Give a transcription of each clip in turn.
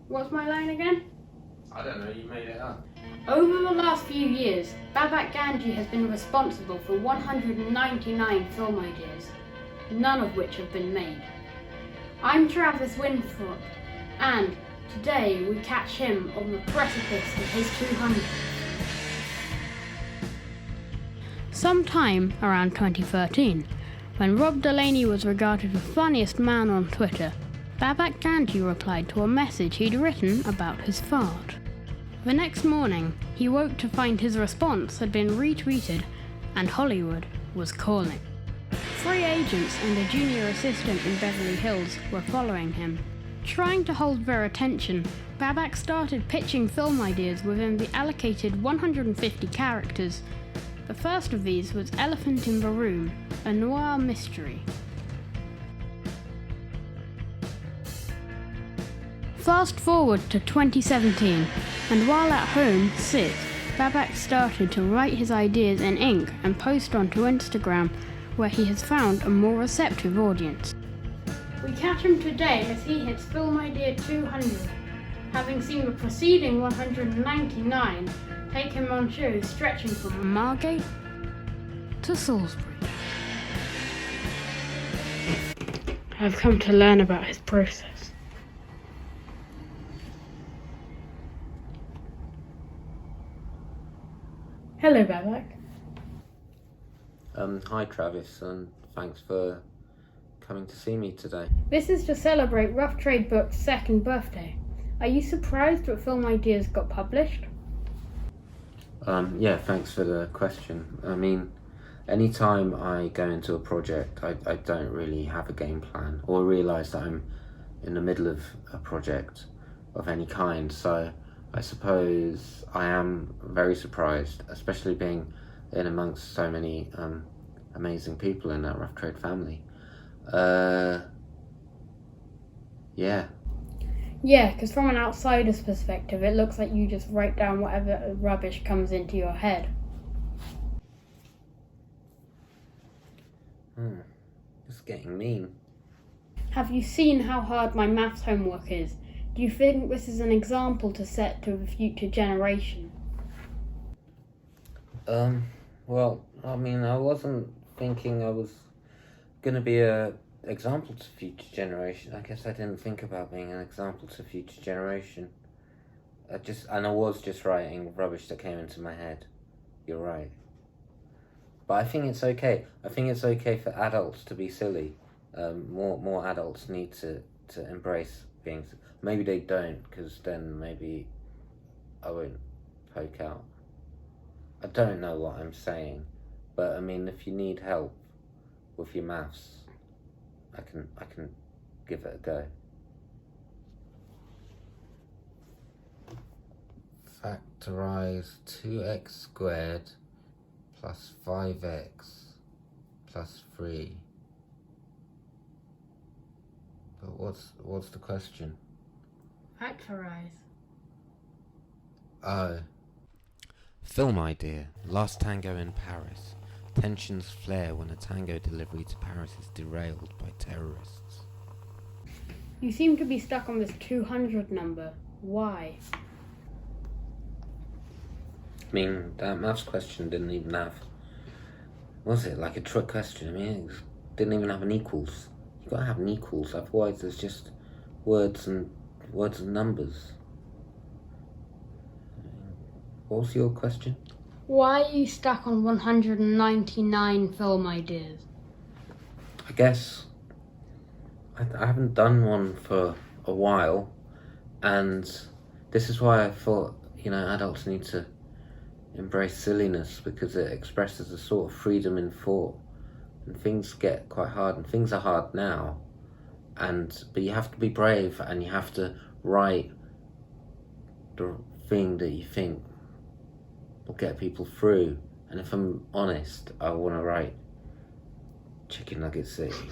What's my line again? I don't know, you made it up. Over the last few years, Babak Ganjei has been responsible for 199 film ideas, none of which have been made. I'm Travis Winthrope, and today we catch him on the precipice of his 200th. Sometime around 2013, when Rob Delaney was regarded the funniest man on Twitter, Babak Ganjei replied to a message he'd written about his fart. The next morning, he woke to find his response had been retweeted and Hollywood was calling. 3 agents and a junior assistant in Beverly Hills were following him. Trying to hold their attention, Babak started pitching film ideas within the allocated 150 characters. The first of these was Elephant in the Room, a noir mystery. Fast forward to 2017, and while at home, sick, Babak started to write his ideas in ink and post onto Instagram, where he has found a more receptive audience. We catch him today as he hits film idea 200, having seen the preceding 199 take him on shows stretching from Margate to Salisbury. I've come to learn about his process. Hello, Babak. Hi Travis, and thanks for coming to see me today. This is to celebrate Rough Trade Book's 2nd birthday. Are you surprised that film ideas got published? Yeah, thanks for the question. I mean, anytime I go into a project, I don't really have a game plan or realise that I'm in the middle of a project of any kind, so I suppose I am very surprised, especially being in amongst so many amazing people in that Rough Trade family. Yeah, because from an outsider's perspective, it looks like you just write down whatever rubbish comes into your head. it's getting mean. Have you seen how hard my maths homework is? Do you think this is an example to set to the future generation? Well, I mean, I wasn't thinking I was going to be a example to future generation. I guess I didn't think about being an example to future generation. I was just writing rubbish that came into my head. You're right. But I think it's okay. I think it's okay for adults to be silly. More adults need to embrace being. Maybe they don't, because then maybe I won't poke out. I don't know what I'm saying, but I mean, if you need help with your maths, I can give it a go. Factorize 2x squared plus 5x plus 3. But what's the question? Factorize. Oh. Film idea. Last Tango in Paris. Tensions flare when a tango delivery to Paris is derailed by terrorists. You seem to be stuck on this 200 number. Why? I mean, that maths question didn't even have... Was it like a trick question? I mean, it didn't even have an equals. You gotta have an equals, otherwise there's just words and numbers. What was your question? Why are you stuck on 199 film ideas? I guess I haven't done one for a while, and this is why I thought, adults need to embrace silliness, because it expresses a sort of freedom in thought, and things get quite hard, and things are hard now, but you have to be brave, and you have to write the thing that you think will get people through. And if I'm honest, I want to write Chicken Nugget City,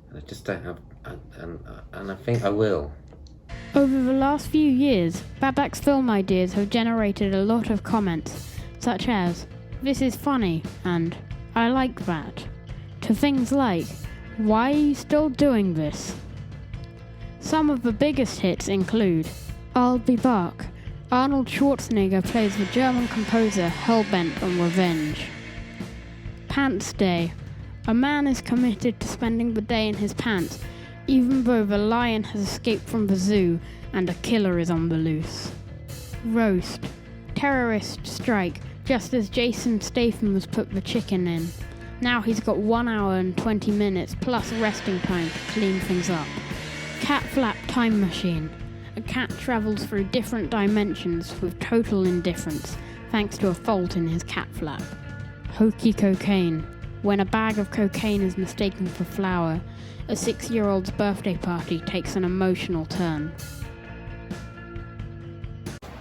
and I just don't have, and I think I will. Over the last few years, Babak's film ideas have generated a lot of comments, such as, "This is funny," and "I like that," to things like, "Why are you still doing this?" Some of the biggest hits include I'll Be Back. Arnold Schwarzenegger plays the German composer hell-bent on revenge. Pants Day. A man is committed to spending the day in his pants, even though the lion has escaped from the zoo and a killer is on the loose. Roast. Terrorist strike, just as Jason Statham was put the chicken in. Now he's got 1 hour and 20 minutes plus resting time to clean things up. Cat Flap Time Machine. A cat travels through different dimensions with total indifference, thanks to a fault in his cat flap. Hokey Cocaine. When a bag of cocaine is mistaken for flour, a 6-year-old's birthday party takes an emotional turn.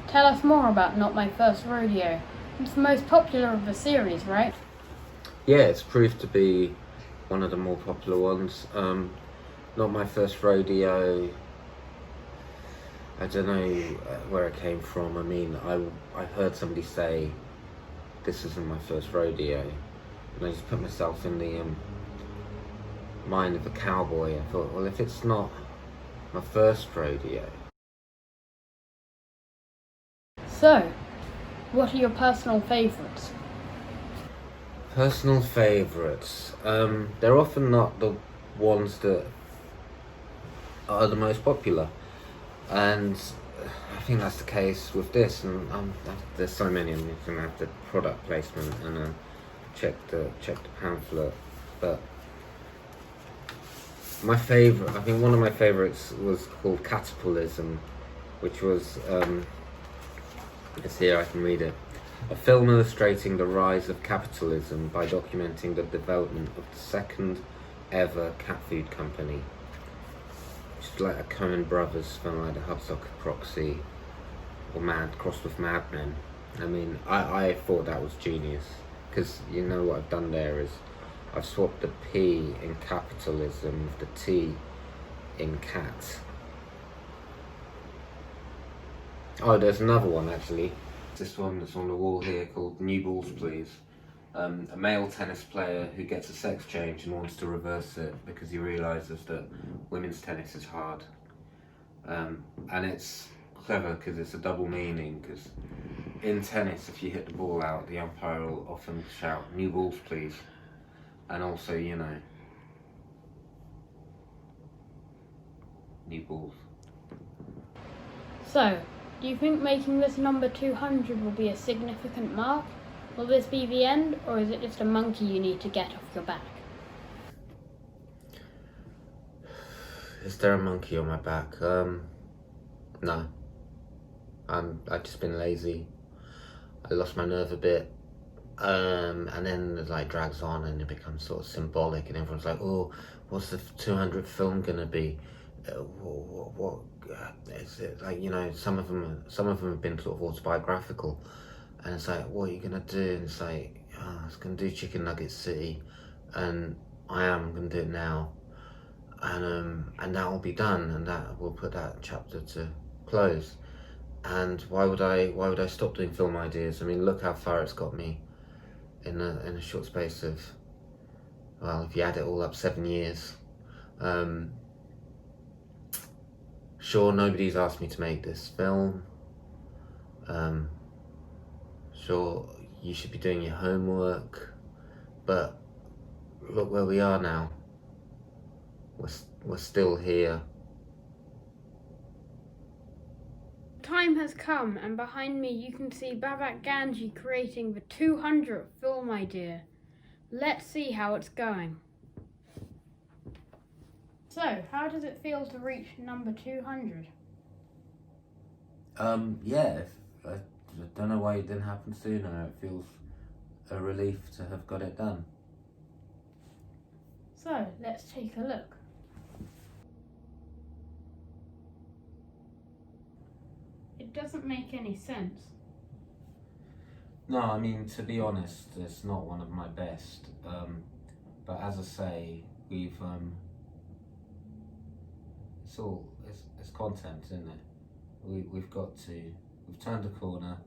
Tell us more about Not My First Rodeo. It's the most popular of the series, right? Yeah, it's proved to be one of the more popular ones. Not My First Rodeo, I don't know where it came from. I mean, I heard somebody say, this isn't my first rodeo. And I just put myself in the mind of a cowboy. I thought, well, if it's not my first rodeo. So, what are your personal favourites? Personal favourites. They're often not the ones that are the most popular. And I think that's the case with this, and there's so many. I'm going to have the product placement and check the pamphlet. But my favourite, I think one of my favourites was called Catapultism, which was, it's here, I can read it. A film illustrating the rise of capitalism by documenting the development of the second ever cat food company. It's like a Coen Brothers film, like the Hudsucker Proxy or crossed with Mad Men. I mean, I thought that was genius, because you know what I've done there is I've swapped the P in capitalism with the T in cat. Oh, there's another one actually. This one that's on the wall here called New Balls Please. A male tennis player who gets a sex change and wants to reverse it because he realises that women's tennis is hard. And it's clever because it's a double meaning, because in tennis, if you hit the ball out, the umpire will often shout, "New balls please." And also, you know, new balls. So, do you think making this number 200 will be a significant mark? Will this be the end, or is it just a monkey you need to get off your back? Is there a monkey on my back? No. I've just been lazy. I lost my nerve a bit. And then it like drags on and it becomes sort of symbolic, and everyone's like, oh, what's the 200th film gonna be? What is it? Like, you know, some of them have been sort of autobiographical. And it's like, what are you gonna do? And it's like, oh, I was gonna do Chicken Nugget City, and I'm gonna do it now, and that will be done, and that will put that chapter to close. And why would I stop doing film ideas? I mean, look how far it's got me in a short space of, well, if you add it all up, 7 years. Sure, nobody's asked me to make this film. Sure, you should be doing your homework, but look where we are now. We're still here. Time has come, and behind me you can see Babak Ganjei creating the 200th film idea. Let's see how it's going. So, how does it feel to reach number 200? Yeah, I don't know why it didn't happen sooner. It feels a relief to have got it done. So, let's take a look. It doesn't make any sense. No, I mean, to be honest, it's not one of my best. But as I say, we've it's content, isn't it? We've turned a corner,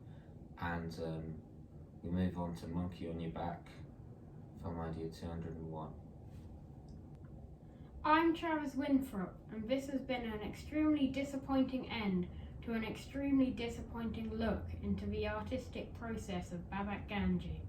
and we move on to Monkey on Your Back, film idea 201. I'm Travis Winthrope, and this has been an extremely disappointing end to an extremely disappointing look into the artistic process of Babak Ganjei.